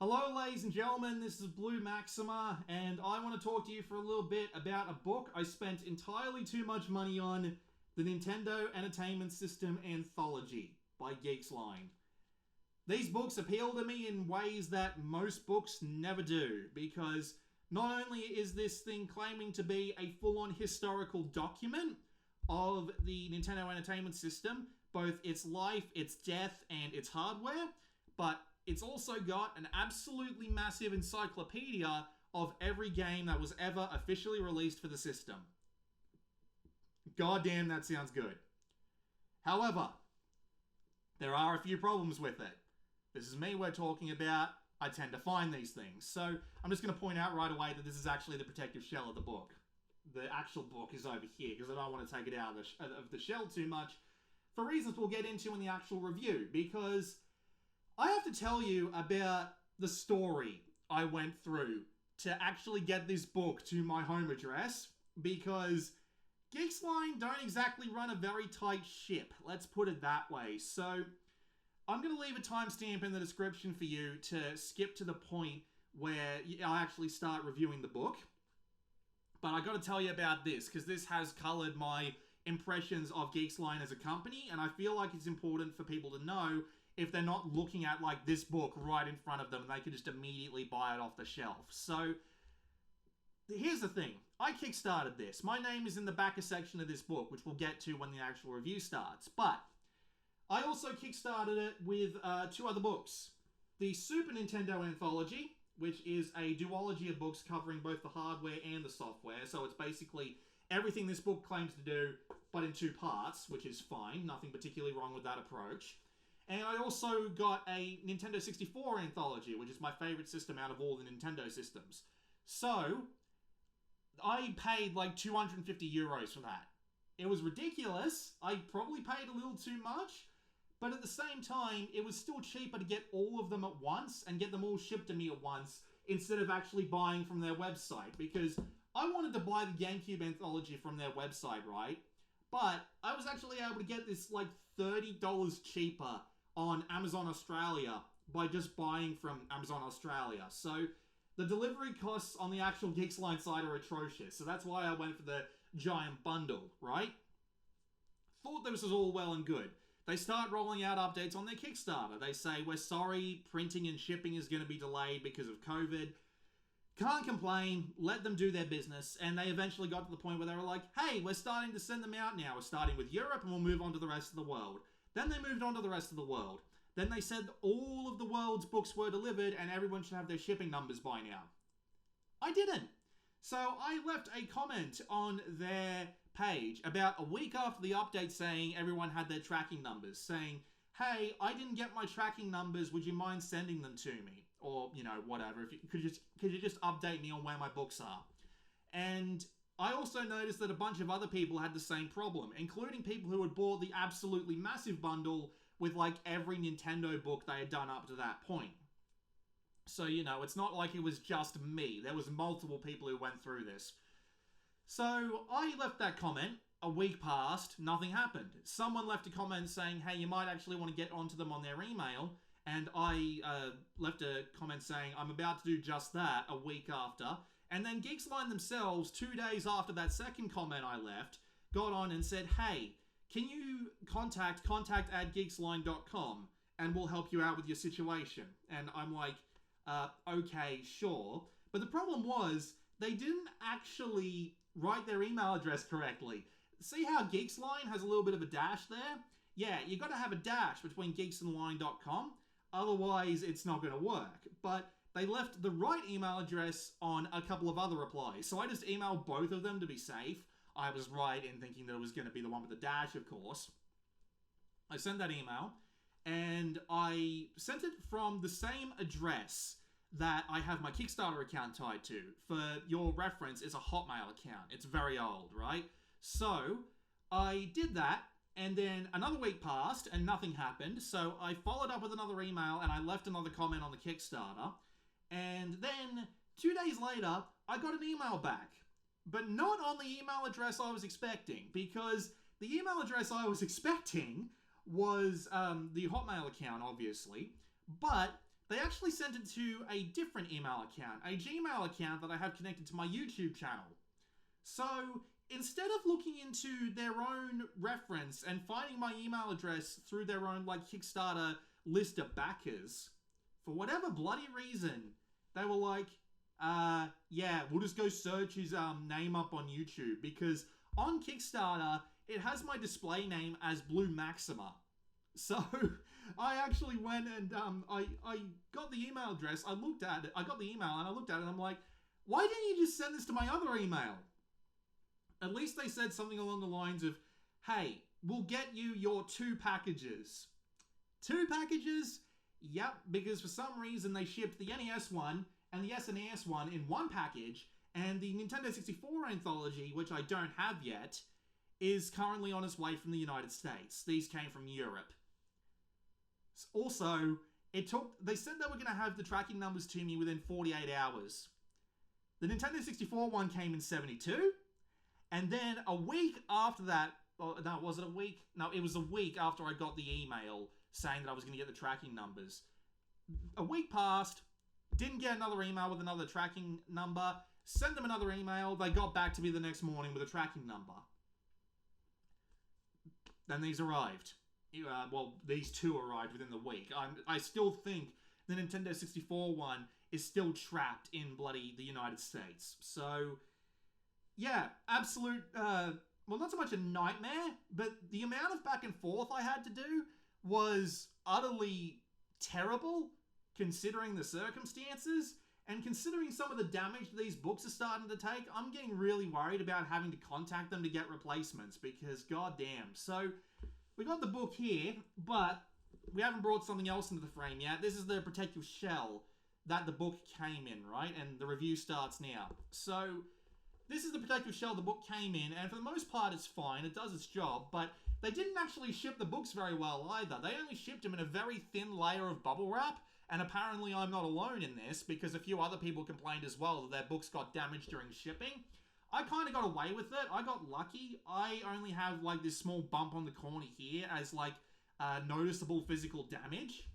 Hello ladies and gentlemen, this is Blue Maxima, and I want to talk to you for a little bit about a book I spent entirely too much money on, the Nintendo Entertainment System Anthology by Geeks-Line. These books appeal to me in ways that most books never do, because not only is this thing claiming to be a full-on historical document of the Nintendo Entertainment System, both its life, its death, and its hardware, but it's also got an absolutely massive encyclopedia of every game that was ever officially released for the system. Goddamn, that sounds good. However, there are a few problems with it. This is me we're talking about. I tend to find these things. So I'm just going to point out right away that this is actually the protective shell of the book. The actual book is over here because I don't want to take it out of the shell too much for reasons we'll get into in the actual review, because I have to tell you about the story I went through to actually get this book to my home address, because Geeks-Line don't exactly run a very tight ship, let's put it that way. So I'm going to leave a timestamp in the description for you to skip to the point where I actually start reviewing the book. But I got to tell you about this, because this has colored my impressions of Geeks-Line as a company, and I feel like it's important for people to know if they're not looking at like this book right in front of them and they can just immediately buy it off the shelf. So here's the thing. I kickstarted this. My name is in the backer section of this book, which we'll get to when the actual review starts. But I also kickstarted it with two other books. The Super Nintendo Anthology, which is a duology of books covering both the hardware and the software. So it's basically everything this book claims to do, but in two parts, which is fine. Nothing particularly wrong with that approach. And I also got a Nintendo 64 Anthology, which is my favorite system out of all the Nintendo systems. So I paid like 250 euros for that. It was ridiculous. I probably paid a little too much, but at the same time, it was still cheaper to get all of them at once and get them all shipped to me at once instead of actually buying from their website, because I wanted to buy the GameCube Anthology from their website, right? But I was actually able to get this like $30 cheaper on Amazon Australia by just buying from Amazon Australia. So the delivery costs on the actual Geeks-Line site are atrocious. So that's why I went for the giant bundle, right? Thought this was all well and good. They start rolling out updates on their Kickstarter. They say, we're sorry, printing and shipping is going to be delayed because of COVID. Can't complain, let them do their business. And they eventually got to the point where they were like, hey, we're starting to send them out now. We're starting with Europe and we'll move on to the rest of the world. Then they moved on to the rest of the world. Then they said all of the world's books were delivered and everyone should have their shipping numbers by now. I didn't. So I left a comment on their page about a week after the update saying everyone had their tracking numbers, saying, hey, I didn't get my tracking numbers, would you mind sending them to me? Or, you know, whatever. If you, could you just update me on where my books are? And I also noticed that a bunch of other people had the same problem, including people who had bought the absolutely massive bundle with like every Nintendo book they had done up to that point. So, you know, it's not like it was just me. There was multiple people who went through this. So I left that comment. A week passed, nothing happened. Someone left a comment saying, hey, you might actually want to get onto them on their email. And I left a comment saying, I'm about to do just that a week after. And then Geeks-Line themselves, 2 days after that second comment I left, got on and said, hey, can you contact @geeksline.com and we'll help you out with your situation? And I'm like, okay, sure. But the problem was, they didn't actually write their email address correctly. See how Geeks-Line has a little bit of a dash there? Yeah, you got to have a dash between geeksandline.com, otherwise it's not going to work. But they left the right email address on a couple of other replies. So I just emailed both of them to be safe. I was right in thinking that it was going to be the one with the dash, of course. I sent that email, and I sent it from the same address that I have my Kickstarter account tied to. For your reference, it's a Hotmail account. It's very old, right? So I did that, and then another week passed, and nothing happened. So I followed up with another email, and I left another comment on the Kickstarter. And then 2 days later, I got an email back. But not on the email address I was expecting, because the email address I was expecting was the Hotmail account, obviously. But they actually sent it to a different email account, a Gmail account that I have connected to my YouTube channel. So instead of looking into their own reference and finding my email address through their own like Kickstarter list of backers, for whatever bloody reason, they were like, yeah, we'll just go search his name up on YouTube, because on Kickstarter, it has my display name as Blue Maxima. So I actually went and I got the email address, I looked at it, I got the email and I looked at it and I'm like, why didn't you just send this to my other email? At least they said something along the lines of, hey, we'll get you your 2 packages. 2 packages? Yep, because for some reason they shipped the NES one and the SNES one in one package, and the Nintendo 64 Anthology, which I don't have yet, is currently on its way from the United States. These came from Europe. Also, they said they were going to have the tracking numbers to me within 48 hours. The Nintendo 64 one came in 72, and then a week after that, no, was it a week? No, it was a week after I got the email saying that I was going to get the tracking numbers. A week passed, didn't get another email with another tracking number, sent them another email, they got back to me the next morning with a tracking number. Then these arrived. Well, these 2 arrived within the week. I still think the Nintendo 64 one is still trapped in bloody the United States. So, yeah, absolute, well, not so much a nightmare, but the amount of back and forth I had to do was utterly terrible, considering the circumstances, and considering some of the damage these books are starting to take. I'm getting really worried about having to contact them to get replacements, because goddamn. So, we got the book here, but we haven't brought something else into the frame yet. This is the protective shell that the book came in, right? And the review starts now. So, this is the protective shell the book came in, and for the most part it's fine, it does its job, but they didn't actually ship the books very well either. They only shipped them in a very thin layer of bubble wrap, and apparently I'm not alone in this, because a few other people complained as well that their books got damaged during shipping. I kind of got away with it. I got lucky. I only have like this small bump on the corner here as like noticeable physical damage.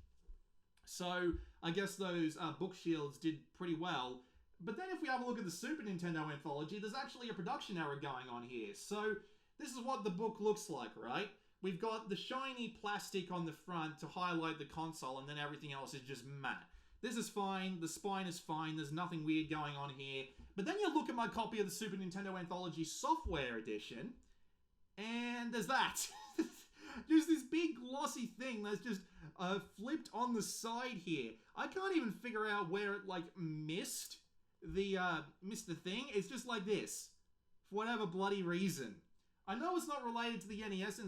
So I guess those book shields did pretty well. But then if we have a look at the Super Nintendo Anthology, there's actually a production error going on here. So this is what the book looks like, right? We've got the shiny plastic on the front to highlight the console, and then everything else is just matte. This is fine, the spine is fine, there's nothing weird going on here. But then you look at my copy of the Super Nintendo Anthology Software Edition, and there's that. Just this big glossy thing that's just flipped on the side here. I can't even figure out where it like missed the thing. It's just like this, for whatever bloody reason. I know it's not related to the NES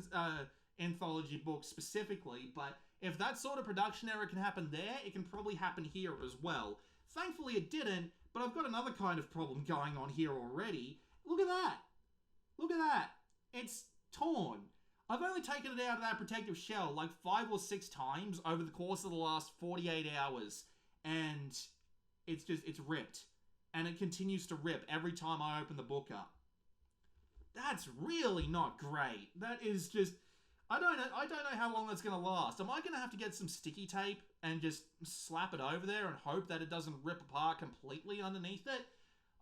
Anthology book specifically, but if that sort of production error can happen there, it can probably happen here as well. Thankfully it didn't, but I've got another kind of problem going on here already. Look at that. Look at that. It's torn. I've only taken it out of that protective shell like 5 or 6 times over the course of the last 48 hours, and it's ripped. And it continues to rip every time I open the book up. That's really not great. That is just... I don't know how long that's going to last. Am I going to have to get some sticky tape and just slap it over there and hope that it doesn't rip apart completely underneath it?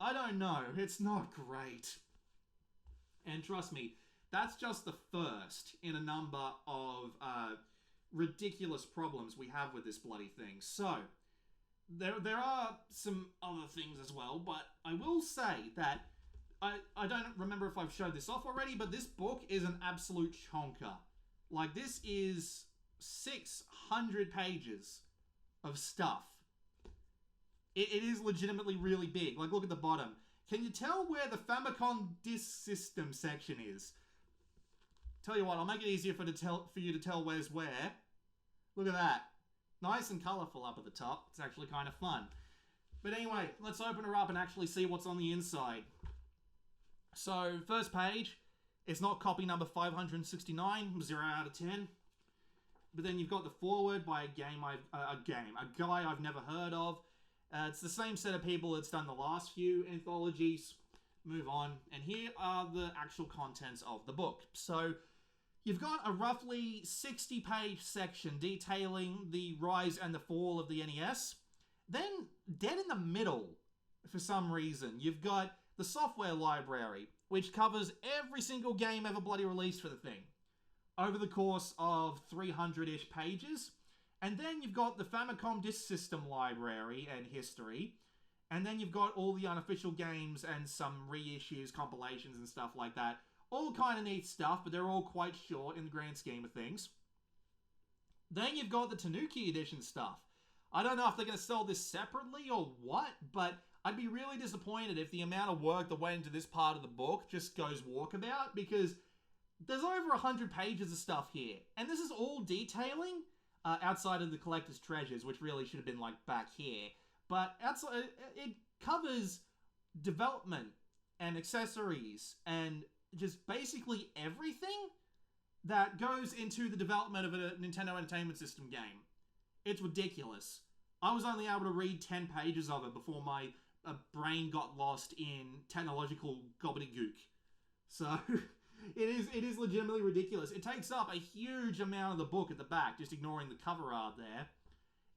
I don't know. It's not great. And trust me, that's just the first in a number of ridiculous problems we have with this bloody thing. So, there are some other things as well, but I will say that I don't remember if I've showed this off already, but this book is an absolute chonker. Like, this is 600 pages of stuff. It is legitimately really big. Like, look at the bottom. Can you tell where the Famicom Disk System section is? Tell you what, I'll make it easier for you to tell where's where. Look at that. Nice and colourful up at the top. It's actually kind of fun. But anyway, let's open her up and actually see what's on the inside. So, first page. It's not copy number 569, 0 out of 10. But then you've got the foreword by a guy I've never heard of. It's the same set of people that's done the last few anthologies. Move on. And here are the actual contents of the book. So, You've got a roughly 60-page section detailing the rise and the fall of the NES. Then, dead in the middle, for some reason, you've got the software library, which covers every single game ever bloody released for the thing, over the course of 300-ish pages. And then you've got the Famicom Disk System library and history. And then you've got all the unofficial games and some reissues, compilations and stuff like that. All kind of neat stuff, but they're all quite short in the grand scheme of things. Then you've got the Tanuki edition stuff. I don't know if they're going to sell this separately or what, but I'd be really disappointed if the amount of work that went into this part of the book just goes walkabout, because there's over 100 pages of stuff here. And this is all detailing outside of the collector's treasures, which really should have been like back here. But outside, it covers development and accessories and just basically everything that goes into the development of a Nintendo Entertainment System game. It's ridiculous. I was only able to read 10 pages of it before my brain got lost in technological gobbledygook. So, it is legitimately ridiculous. It takes up a huge amount of the book at the back, just ignoring the cover art there.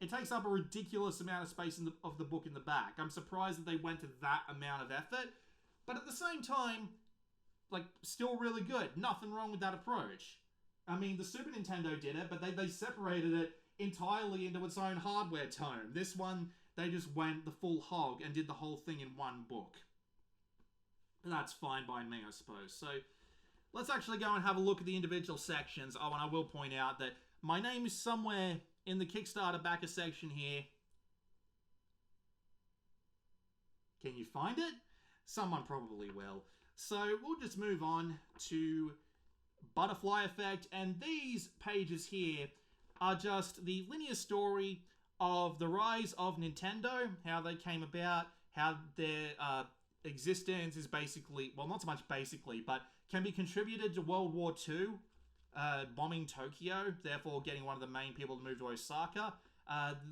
It takes up a ridiculous amount of space of the book in the back. I'm surprised that they went to that amount of effort, but at the same time, like, still really good. Nothing wrong with that approach. I mean, the Super Nintendo did it, but they separated it entirely into its own hardware tome. This one, they just went the full hog and did the whole thing in one book. That's fine by me, I suppose. So, let's actually go and have a look at the individual sections. Oh, and I will point out that my name is somewhere in the Kickstarter backer section here. Can you find it? Someone probably will. So we'll just move on to Butterfly Effect, and these pages here are just the linear story of the rise of Nintendo, how they came about, how their existence is basically, well, not so much basically, but can be contributed to World War II, bombing Tokyo, therefore getting one of the main people to move to Osaka.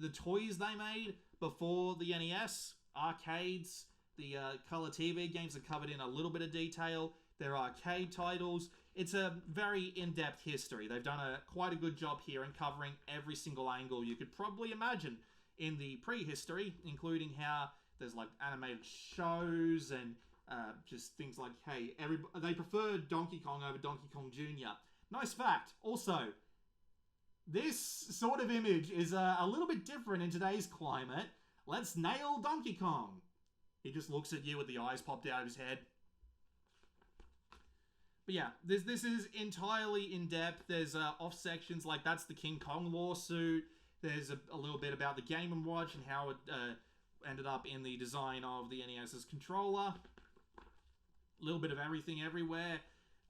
The toys they made before the NES, arcades, the color TV games are covered in a little bit of detail. Their arcade titles. It's a very in-depth history. They've done quite a good job here in covering every single angle you could probably imagine in the prehistory, including how there's like animated shows and just things like, hey, they prefer Donkey Kong over Donkey Kong Jr. Nice fact. Also, this sort of image is a little bit different in today's climate. Let's nail Donkey Kong. He just looks at you with the eyes popped out of his head. But yeah, this is entirely in-depth. There's off sections, like that's the King Kong lawsuit. There's a little bit about the Game & Watch and how it ended up in the design of the NES's controller. A little bit of everything everywhere.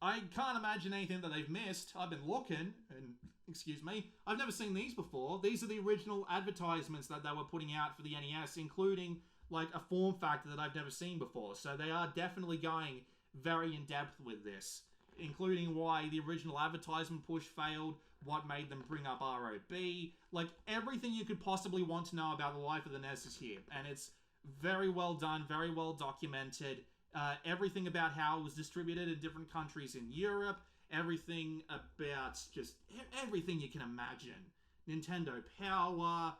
I can't imagine anything that they've missed. I've been looking, and excuse me, I've never seen these before. These are the original advertisements that they were putting out for the NES, including like a form factor that I've never seen before. So they are definitely going very in-depth with this, including why the original advertisement push failed, what made them bring up ROB, like everything you could possibly want to know about the life of the NES is here, and it's very well done, very well documented. Everything about how it was distributed in different countries in Europe, everything about just everything you can imagine. Nintendo Power,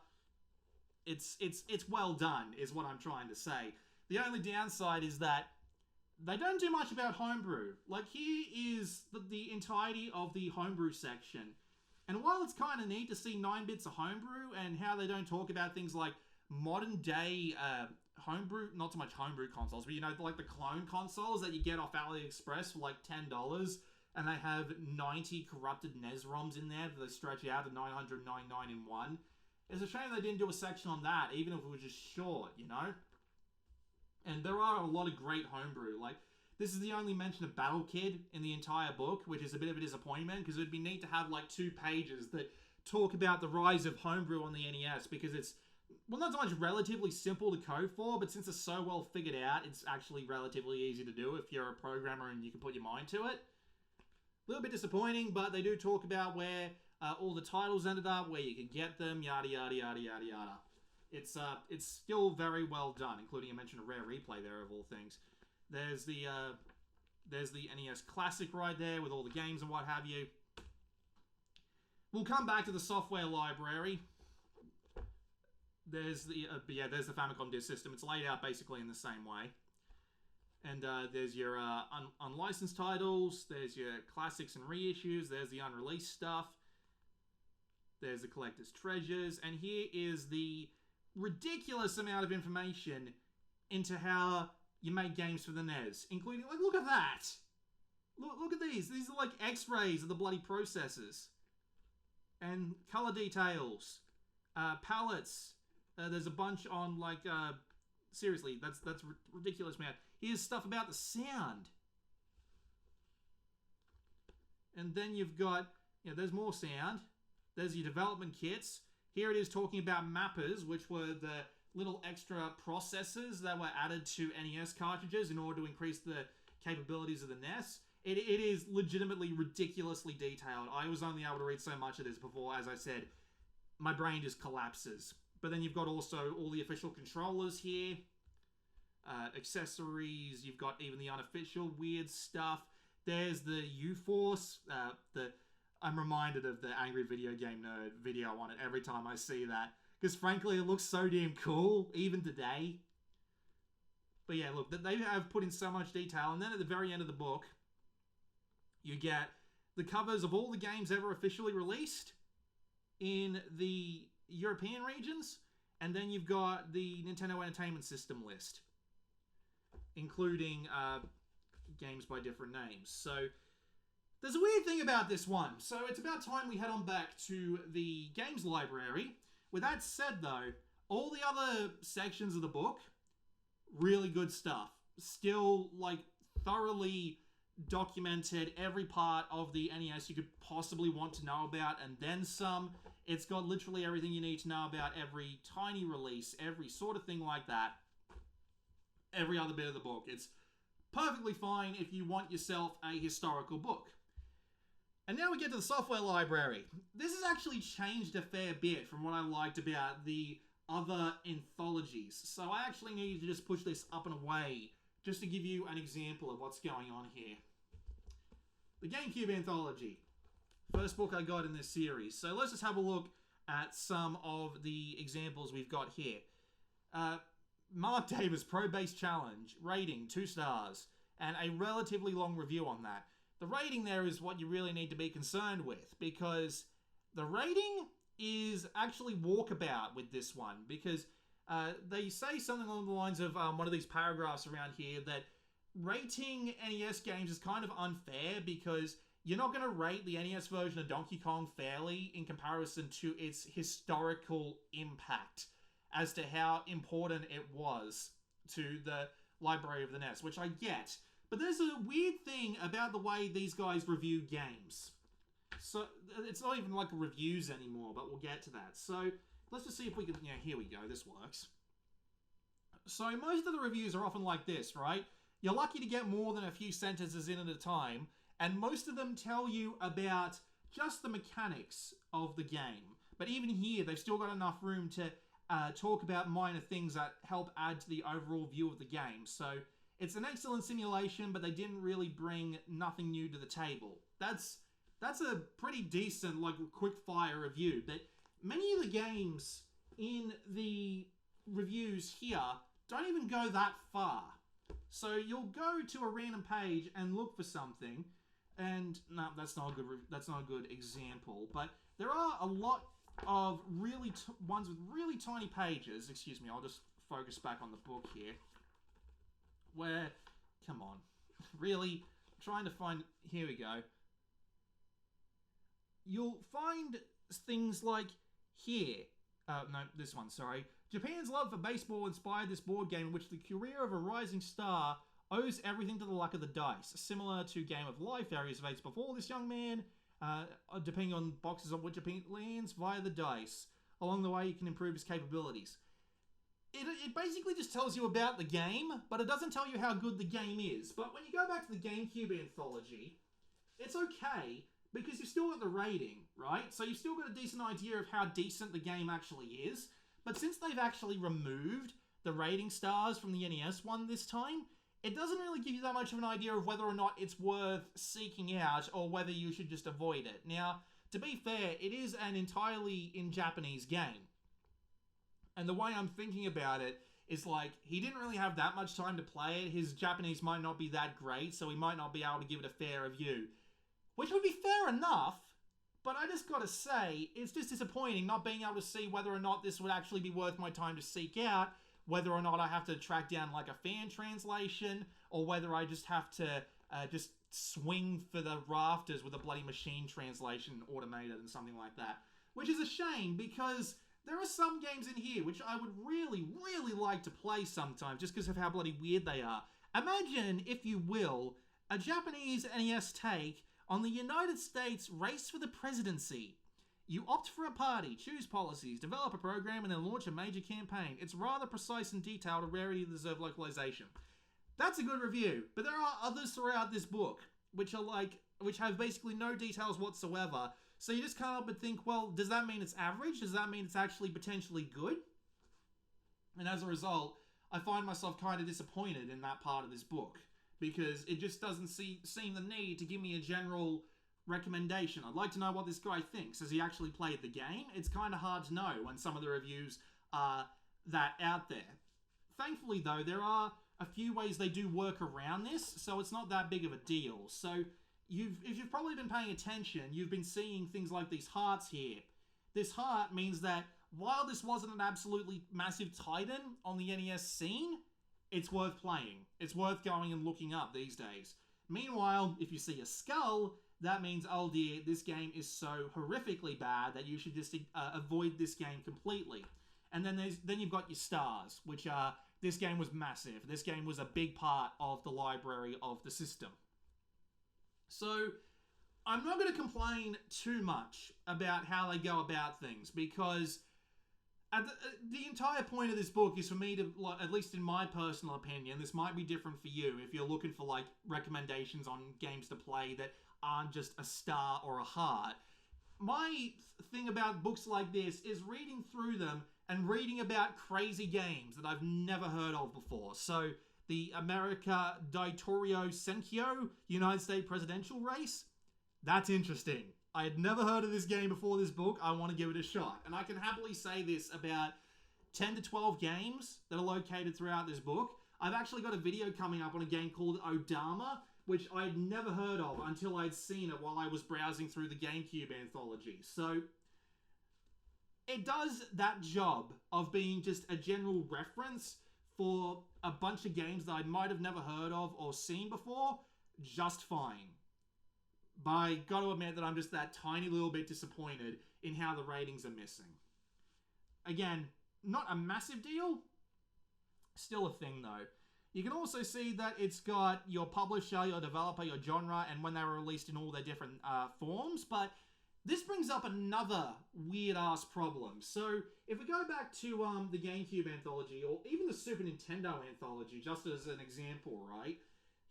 it's well done, is what I'm trying to say. The only downside is that they don't do much about homebrew. Like, here is the entirety of the homebrew section. And while it's kind of neat to see 9 bits of homebrew and how they don't talk about things like modern day homebrew, not so much homebrew consoles, but you know, like the clone consoles that you get off AliExpress for like $10, and they have 90 corrupted NES ROMs in there that they stretch out to 999 in one. It's a shame they didn't do a section on that, even if it was just short, you know? And there are a lot of great homebrew. Like, this is the only mention of Battle Kid in the entire book, which is a bit of a disappointment, because it would be neat to have like 2 pages that talk about the rise of homebrew on the NES, because it's, well, not so much relatively simple to code for, but since it's so well figured out, it's actually relatively easy to do if you're a programmer and you can put your mind to it. A little bit disappointing, but they do talk about where all the titles ended up, where you can get them, yada yada yada yada yada. It's still very well done, including I mentioned a rare replay there of all things. There's the NES Classic right there with all the games and what have you. we'll come back to the software library. There's the there's the Famicom Disk System. It's laid out basically in the same way. And there's your unlicensed titles. There's your classics and reissues. There's the unreleased stuff. There's the collector's treasures. And here is the ridiculous amount of information into how you make games for the NES, including, like, look at that. Look at these. These are like X-rays of the bloody processors. And color details. Palettes. There's a bunch on, like, seriously, that's ridiculous, man. Here's stuff about the sound. And then you've got, there's more sound. There's your development kits. Here it is talking about mappers, which were the little extra processors that were added to NES cartridges in order to increase the capabilities of the NES. It is legitimately ridiculously detailed. I was only able to read so much of this before, as I said, my brain just collapses. But then you've got also all the official controllers here. Accessories, you've got even the unofficial weird stuff. There's the U-Force. I'm reminded of the Angry Video Game Nerd video on it every time I see that. Because frankly, it looks so damn cool, even today. But yeah, look, they have put in so much detail. And then at the very end of the book, you get the covers of all the games ever officially released in the European regions. And then you've got the Nintendo Entertainment System list, including games by different names. So there's a weird thing about this one. So it's about time we head on back to the games library. With that said, though, all the other sections of the book, really good stuff. Still, like, thoroughly documented every part of the NES you could possibly want to know about, and then some. It's got literally everything you need to know about every tiny release, every sort of thing like that. Every other bit of the book. It's perfectly fine if you want yourself a historical book. And now we get to the software library. This has actually changed a fair bit from what I liked about the other anthologies. So I actually need to just push this up and away just to give you an example of what's going on here. The GameCube Anthology. First book I got in this series. So let's just have a look at some of the examples we've got here. Mark Davis Pro Base Challenge. Rating, 2 stars. And a relatively long review on that. The rating there is what you really need to be concerned with, because the rating is actually walkabout with this one, because they say something along the lines of one of these paragraphs around here that rating NES games is kind of unfair because you're not going to rate the NES version of Donkey Kong fairly in comparison to its historical impact as to how important it was to the library of the NES, which I get. But there's a weird thing about the way these guys review games. So, it's not even like reviews anymore, but we'll get to that. So, let's just see if we can... Yeah, here we go. This works. So, most of the reviews are often like this, right? You're lucky to get more than a few sentences in at a time, and most of them tell you about just the mechanics of the game. But even here, they've still got enough room to talk about minor things that help add to the overall view of the game. So, it's an excellent simulation, but they didn't really bring nothing new to the table. That's a pretty decent, like, quick-fire review. But many of the games in the reviews here don't even go that far. So you'll go to a random page and look for something, and no, that's not a good example. But there are a lot of ones with really tiny pages. Excuse me, I'll just focus back on the book here. Where, come on, really, trying to find, here we go. You'll find things like here, no, this one, sorry. Japan's love for baseball inspired this board game in which the career of a rising star owes everything to the luck of the dice. Similar to Game of Life, various events befall this young man, depending on boxes on which he lands via the dice. Along the way, he can improve his capabilities. It basically just tells you about the game, but it doesn't tell you how good the game is. But when you go back to the GameCube Anthology, it's okay, because you've still got the rating, right? So you've still got a decent idea of how decent the game actually is. But since they've actually removed the rating stars from the NES one this time, it doesn't really give you that much of an idea of whether or not it's worth seeking out or whether you should just avoid it. Now, to be fair, it is an entirely in Japanese game. And the way I'm thinking about it is like, he didn't really have that much time to play it. His Japanese might not be that great, so he might not be able to give it a fair review. Which would be fair enough, but I just gotta say, it's just disappointing not being able to see whether or not this would actually be worth my time to seek out, whether or not I have to track down like a fan translation, or whether I just have to just swing for the rafters with a bloody machine translation automated and something like that. Which is a shame, because there are some games in here which I would really, really like to play sometime, just because of how bloody weird they are. Imagine, if you will, a Japanese NES take on the United States race for the presidency. You opt for a party, choose policies, develop a program, and then launch a major campaign. It's rather precise and detailed, a rarity that deserves localization. That's a good review, but there are others throughout this book which have basically no details whatsoever. So you just come up and think, well, does that mean it's average? Does that mean it's actually potentially good? And as a result, I find myself kind of disappointed in that part of this book, because it just doesn't seem the need to give me a general recommendation. I'd like to know what this guy thinks. Has he actually played the game? It's kind of hard to know when some of the reviews are that out there. Thankfully, though, there are a few ways they do work around this, so it's not that big of a deal. So if you've probably been paying attention, you've been seeing things like these hearts here. This heart means that while this wasn't an absolutely massive titan on the NES scene, it's worth playing. It's worth going and looking up these days. Meanwhile, if you see a skull, that means, oh dear, this game is so horrifically bad that you should just avoid this game completely. And then you've got your stars, which are, this game was massive. This game was a big part of the library of the system. So, I'm not going to complain too much about how they go about things, because the entire point of this book is for me to, at least in my personal opinion, this might be different for you if you're looking for like recommendations on games to play that aren't just a star or a heart. My thing about books like this is reading through them and reading about crazy games that I've never heard of before. So, the America Daitorio Senkyo United States presidential race, that's interesting. I had never heard of this game before this book. I want to give it a shot. And I can happily say this about 10 to 12 games that are located throughout this book. I've actually got a video coming up on a game called Odama, which I had never heard of until I'd seen it while I was browsing through the GameCube Anthology. So, it does that job of being just a general reference for a bunch of games that I might have never heard of or seen before, just fine. But I got to admit that I'm just that tiny little bit disappointed in how the ratings are missing. Again, not a massive deal. Still a thing, though. You can also see that it's got your publisher, your developer, your genre, and when they were released in all their different forms. But this brings up another weird-ass problem. So, if we go back to the GameCube Anthology, or even the Super Nintendo Anthology, just as an example, right?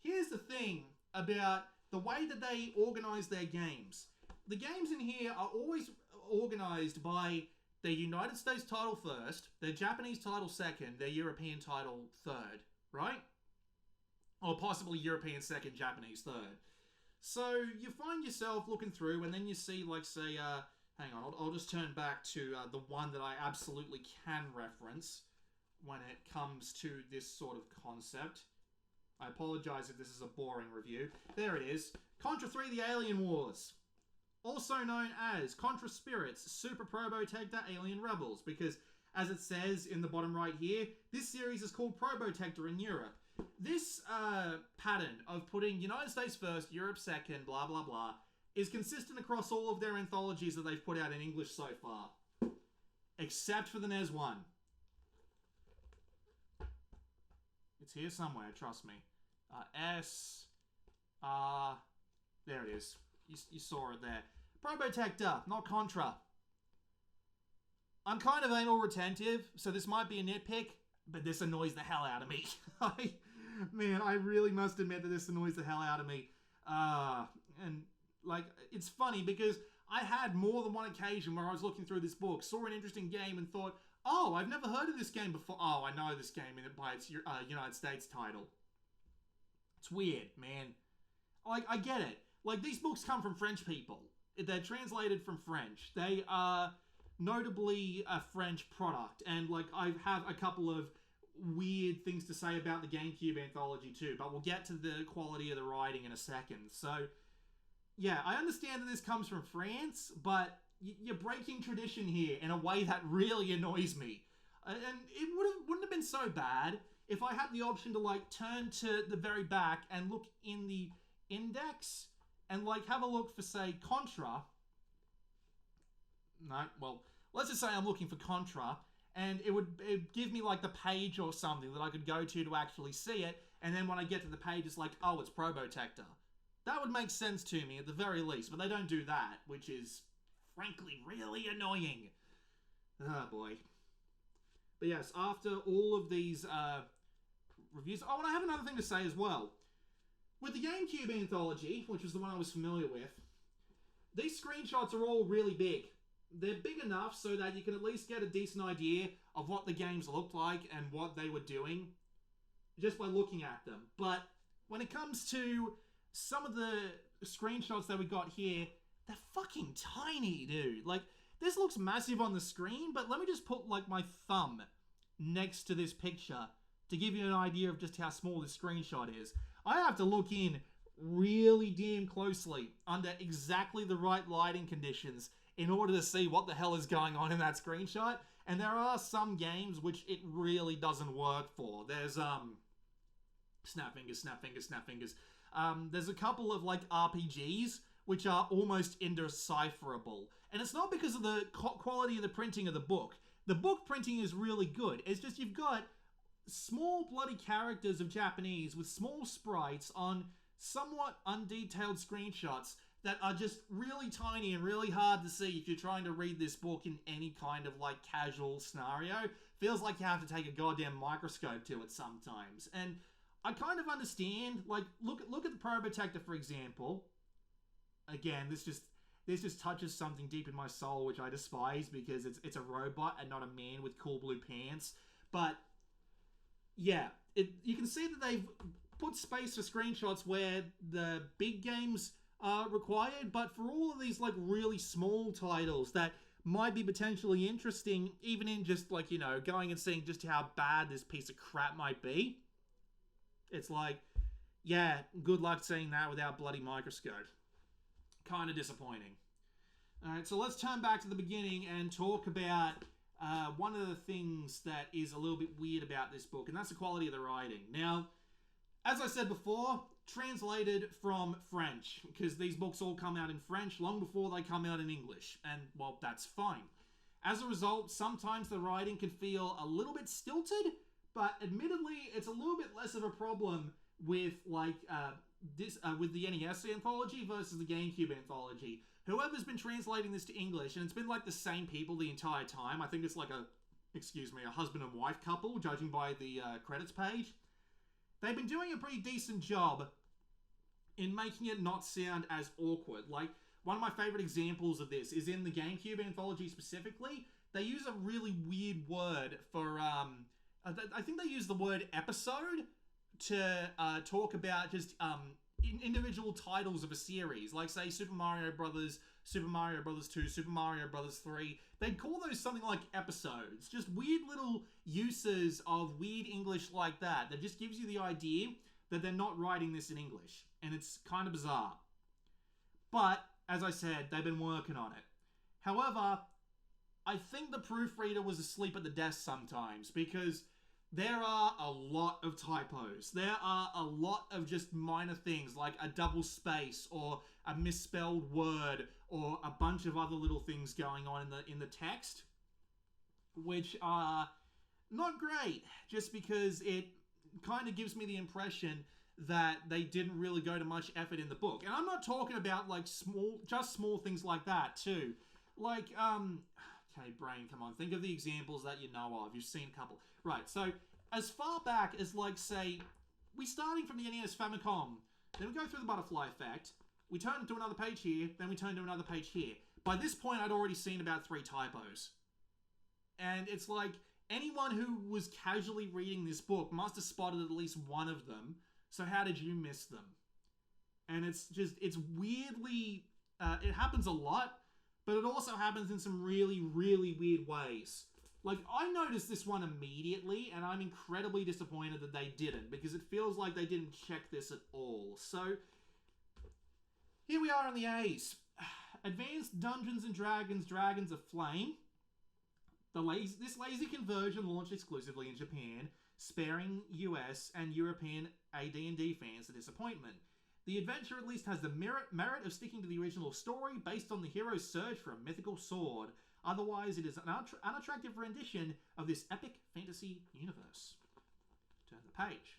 Here's the thing about the way that they organize their games. The games in here are always organized by their United States title first, their Japanese title second, their European title third, right? Or possibly European second, Japanese third. So you find yourself looking through, and then you see, like, say, hang on, I'll just turn back to the one that I absolutely can reference when it comes to this sort of concept. I apologize if this is a boring review. There it is. Contra 3 The Alien Wars. Also known as Contra Spirits Super Probotector Alien Rebels, because, as it says in the bottom right here, this series is called Probotector in Europe. This pattern of putting United States first, Europe second, blah blah blah, is consistent across all of their anthologies that they've put out in English so far. Except for the NES one. It's here somewhere, trust me. There it is. You saw it there. Probotector, not Contra. I'm kind of anal retentive, so this might be a nitpick, but this annoys the hell out of me. Man, I really must admit that this annoys the hell out of me. And, like, it's funny because I had more than one occasion where I was looking through this book, saw an interesting game and thought, oh, I've never heard of this game before. Oh, I know this game by its United States title. It's weird, man. Like, I get it. Like, these books come from French people. they're translated from French. They are notably a French product, and like I have a couple of weird things to say about the GameCube Anthology too, but we'll get to the quality of the writing in a second. So yeah, I understand that this comes from France, but you're breaking tradition here in a way that really annoys me. And it wouldn't have been so bad if I had the option to like turn to the very back and look in the index and like have a look for, say, Contra. No, well, let's just say I'm looking for Contra, and it'd give me like the page or something that I could go to actually see it, and then when I get to the page, it's like, oh, it's Probotector. That would make sense to me at the very least, but they don't do that, which is frankly really annoying. Oh boy. But yes, after all of these reviews... Oh, and I have another thing to say as well. With the GameCube Anthology, which was the one I was familiar with, these screenshots are all really big. They're big enough so that you can at least get a decent idea of what the games looked like and what they were doing just by looking at them. But when it comes to some of the screenshots that we got here, they're fucking tiny, dude. Like, this looks massive on the screen, but let me just put, like, my thumb next to this picture to give you an idea of just how small this screenshot is. I have to look in really damn closely under exactly the right lighting conditions in order to see what the hell is going on in that screenshot. And there are some games which it really doesn't work for. There's, snap fingers, snap fingers, snap fingers. There's a couple of, like, RPGs which are almost indecipherable. And it's not because of the quality of the printing of the book. The book printing is really good. It's just you've got small bloody characters of Japanese with small sprites on somewhat undetailed screenshots that are just really tiny and really hard to see if you're trying to read this book in any kind of, like, casual scenario. Feels like you have to take a goddamn microscope to it sometimes. And I kind of understand. Like, look at the Probotector, for example. Again, this just touches something deep in my soul, which I despise because it's a robot and not a man with cool blue pants. But yeah, you can see that they've put space for screenshots where the big games are required, but for all of these like really small titles that might be potentially interesting, even in just like, you know, going and seeing just how bad this piece of crap might be, it's like, yeah, good luck seeing that without bloody microscope. Kind of disappointing. Alright, so let's turn back to the beginning and talk about one of the things that is a little bit weird about this book, and that's the quality of the writing. Now, as I said before, translated from French, because these books all come out in French long before they come out in English, and, well, that's fine. As a result, sometimes the writing can feel a little bit stilted, but admittedly, it's a little bit less of a problem with, like, with the NES Anthology versus the GameCube Anthology. Whoever's been translating this to English, and it's been like the same people the entire time. I think it's like a husband and wife couple, judging by the credits page. They've been doing a pretty decent job in making it not sound as awkward. Like, one of my favorite examples of this is in the GameCube Anthology specifically. They use a really weird word for, I think they use the word episode to talk about just individual titles of a series, like say Super Mario Brothers, Super Mario Brothers 2, Super Mario Brothers 3. They'd call those something like episodes. Just weird little uses of weird English like that just gives you the idea that they're not writing this in English, and it's kind of bizarre. But, as I said, they've been working on it. However, I think the proofreader was asleep at the desk sometimes, because there are a lot of typos. There are a lot of just minor things like a double space or a misspelled word or a bunch of other little things going on in the text, which are not great, just because it kind of gives me the impression that they didn't really go to much effort in the book. And I'm not talking about like small things like that too. Like, okay, brain, come on. Think of the examples that you know of. You've seen a couple. Right, so as far back as, like, say, we starting from the NES Famicom, then we go through the butterfly effect, we turn to another page here, then we turn to another page here. By this point, I'd already seen about 3 typos. And it's like, anyone who was casually reading this book must have spotted at least one of them, so how did you miss them? And it's weirdly It happens a lot, but it also happens in some really, really weird ways. Like, I noticed this one immediately, and I'm incredibly disappointed that they didn't, because it feels like they didn't check this at all. So, here we are on the A's. Advanced Dungeons & Dragons, Dragons of Flame. This lazy conversion launched exclusively in Japan, sparing US and European AD&D fans the disappointment. The adventure at least has the merit of sticking to the original story based on the hero's search for a mythical sword. Otherwise, it is an unattractive rendition of this epic fantasy universe. Turn the page.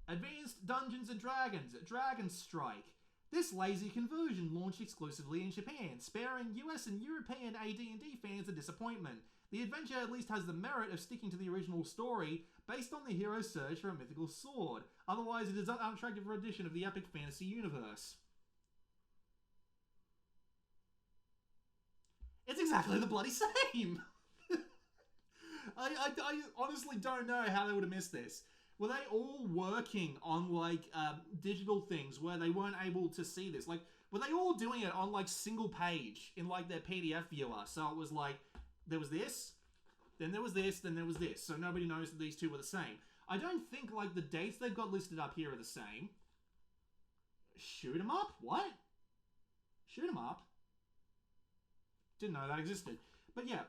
Advanced Dungeons & Dragons, Dragon Strike. This lazy conversion launched exclusively in Japan, sparing US and European AD&D fans a disappointment. The adventure at least has the merit of sticking to the original story, based on the hero's search for a mythical sword. Otherwise, it is an unattractive rendition of the epic fantasy universe. It's exactly the bloody same! I honestly don't know how they would have missed this. Were they all working on, like, digital things where they weren't able to see this? Like, were they all doing it on, like, single page in, like, their PDF viewer? So it was like, there was this, then there was this, then there was this. So nobody knows that these two were the same. I don't think, like, the dates they've got listed up here are the same. Shoot 'em up? What? Shoot 'em up? Didn't know that existed. But yeah,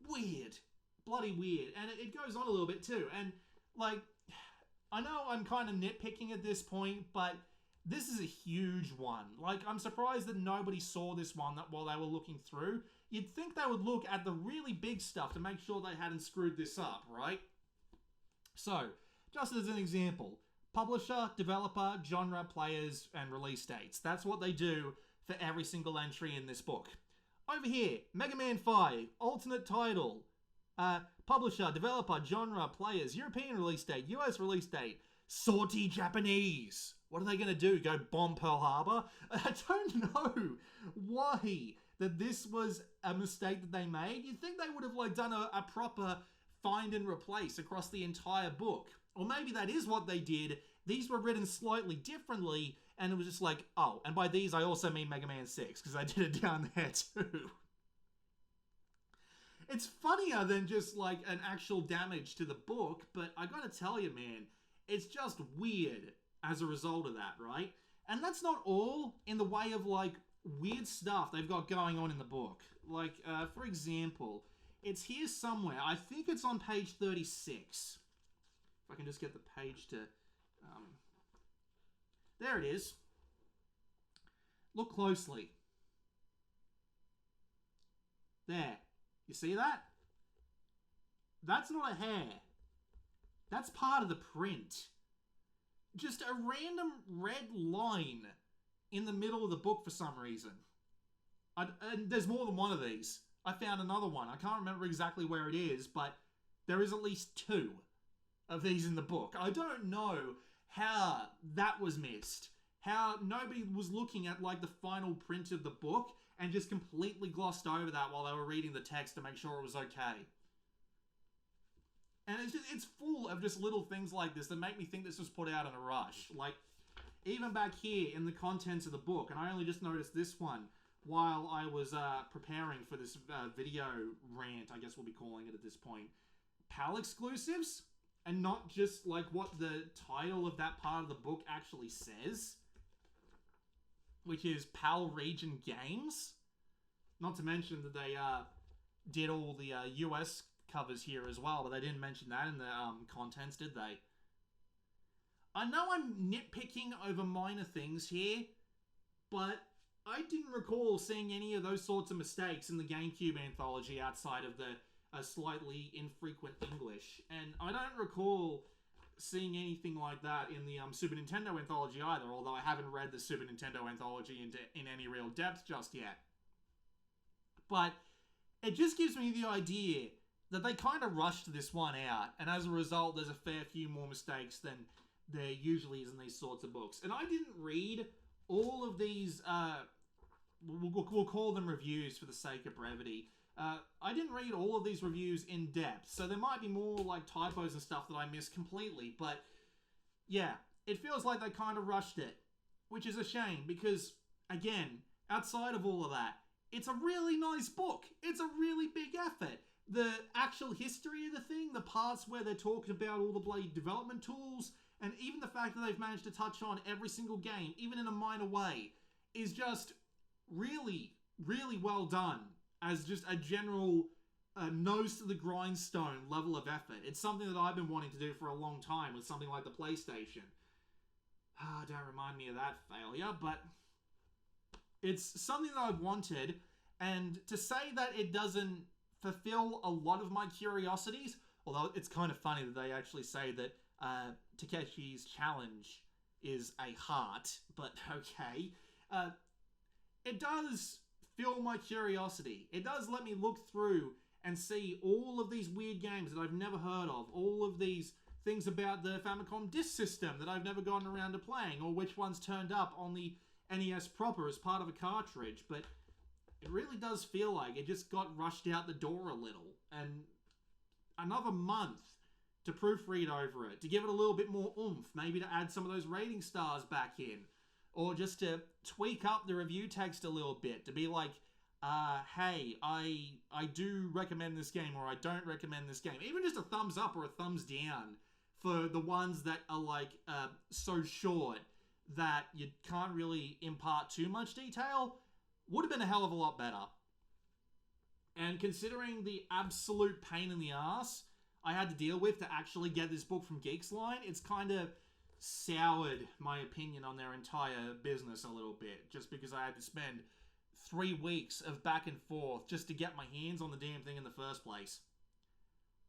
weird. Bloody weird. And it goes on a little bit too. And, like, I know I'm kind of nitpicking at this point, but this is a huge one. Like, I'm surprised that nobody saw this one while they were looking through. You'd think they would look at the really big stuff to make sure they hadn't screwed this up, right? So, just as an example, publisher, developer, genre, players, and release dates. That's what they do for every single entry in this book. Over here, Mega Man 5, alternate title, publisher, developer, genre, players, European release date, US release date, salty Japanese. What are they going to do? Go bomb Pearl Harbor? I don't know why that this was a mistake that they made. You'd think they would have, like, done a proper find and replace across the entire book. Or maybe that is what they did. These were written slightly differently, and it was just like, oh, and by these I also mean Mega Man 6, because I did it down there too. It's funnier than just, like, an actual damage to the book, but I gotta tell you, man, it's just weird as a result of that, right? And that's not all in the way of, like, weird stuff they've got going on in the book. Like, for example, it's here somewhere. I think it's on page 36. If I can just get the page to... there it is. Look closely. There. You see that? That's not a hair. That's part of the print. Just a random red line in the middle of the book for some reason. And there's more than one of these. I found another one. I can't remember exactly where it is, but there is at least 2 of these in the book. I don't know how that was missed. How nobody was looking at, like, the final print of the book and just completely glossed over that while they were reading the text to make sure it was okay. And it's full of just little things like this that make me think this was put out in a rush. Like, even back here in the contents of the book, and I only just noticed this one while I was preparing for this video rant, I guess we'll be calling it at this point. PAL exclusives, and not just, like, what the title of that part of the book actually says, which is PAL Region Games. Not to mention that they did all the US covers here as well, but they didn't mention that in the contents, did they? I know I'm nitpicking over minor things here, but I didn't recall seeing any of those sorts of mistakes in the GameCube anthology outside of the slightly infrequent English. And I don't recall seeing anything like that in the Super Nintendo anthology either, although I haven't read the Super Nintendo anthology in any real depth just yet. But it just gives me the idea that they kind of rushed this one out, and as a result, there's a fair few more mistakes than there usually is in these sorts of books. And I didn't read all of these, we'll call them reviews for the sake of brevity. I didn't read all of these reviews in depth, so there might be more, like, typos and stuff that I missed completely, but yeah, it feels like they kind of rushed it, which is a shame, because, again, outside of all of that, it's a really nice book. It's a really big effort. The actual history of the thing, the parts where they're talking about all the bloody development tools, and even the fact that they've managed to touch on every single game, even in a minor way, is just really, really well done as just a general nose to the grindstone level of effort. It's something that I've been wanting to do for a long time with something like the PlayStation. Don't remind me of that failure, but it's something that I've wanted, and to say that it doesn't fulfill a lot of my curiosities, although it's kind of funny that they actually say that Takeshi's challenge is a heart, but okay. It does fill my curiosity. It does let me look through and see all of these weird games that I've never heard of, all of these things about the Famicom disk system that I've never gotten around to playing, or which ones turned up on the NES proper as part of a cartridge, but it really does feel like it just got rushed out the door a little, and another month to proofread over it, to give it a little bit more oomph, maybe to add some of those rating stars back in, or just to tweak up the review text a little bit, to be like, hey, I do recommend this game, or I don't recommend this game. Even just a thumbs up or a thumbs down for the ones that are like so short that you can't really impart too much detail would have been a hell of a lot better. And considering the absolute pain in the ass I had to deal with to actually get this book from Geeks-Line, it's kind of soured my opinion on their entire business a little bit, just because I had to spend 3 weeks of back and forth just to get my hands on the damn thing in the first place.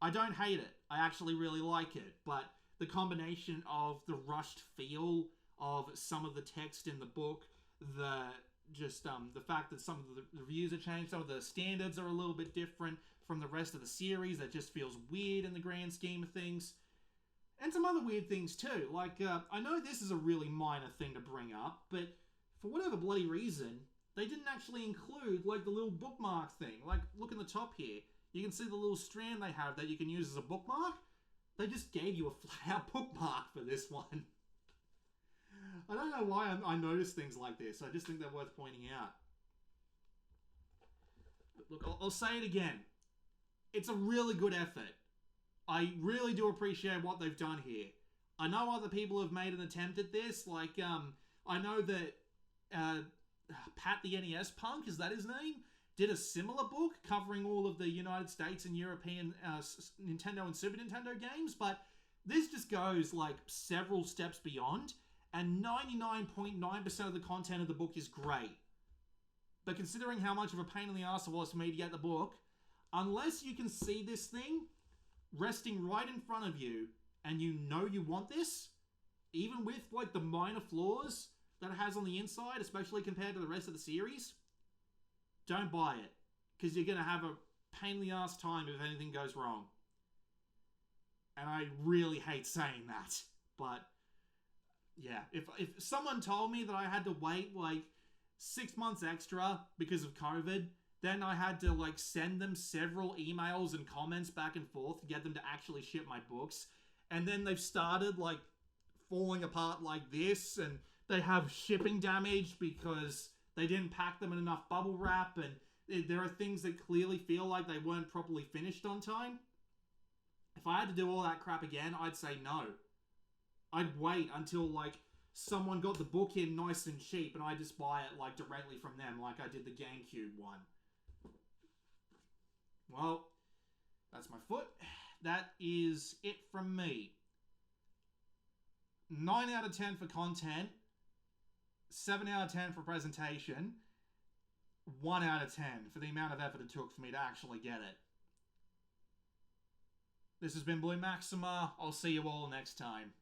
I don't hate it. I actually really like it, but the combination of the rushed feel of some of the text in the book, the fact that some of the reviews have changed, some of the standards are a little bit different from the rest of the series, that just feels weird in the grand scheme of things. And some other weird things too, like, I know this is a really minor thing to bring up, but for whatever bloody reason, they didn't actually include, like, the little bookmark thing. Like, look in the top here. You can see the little strand they have that you can use as a bookmark. They just gave you a flat-out bookmark for this one. I don't know why I notice things like this. I just think they're worth pointing out. But look, I'll say it again. It's a really good effort. I really do appreciate what they've done here. I know other people have made an attempt at this. Like, I know that Pat the NES Punk, is that his name? Did a similar book covering all of the United States and European Nintendo and Super Nintendo games, but this just goes like several steps beyond, and 99.9% of the content of the book is great. But considering how much of a pain in the ass it was for me to get the book, unless you can see this thing resting right in front of you and you know you want this, even with like the minor flaws that it has on the inside, especially compared to the rest of the series, don't buy it, because you're going to have a pain in the ass time if anything goes wrong. And I really hate saying that, but yeah, if someone told me that I had to wait like 6 months extra because of COVID, then I had to like send them several emails and comments back and forth to get them to actually ship my books, and then they've started like falling apart like this, and they have shipping damage because they didn't pack them in enough bubble wrap, and there are things that clearly feel like they weren't properly finished on time. If I had to do all that crap again, I'd say no. I'd wait until like someone got the book in nice and cheap and I just buy it like directly from them, like I did the GameCube one. Well, that's my foot. That is it from me. 9 out of 10 for content. 7 out of 10 for presentation. 1 out of 10 for the amount of effort it took for me to actually get it. This has been Blue Maxima. I'll see you all next time.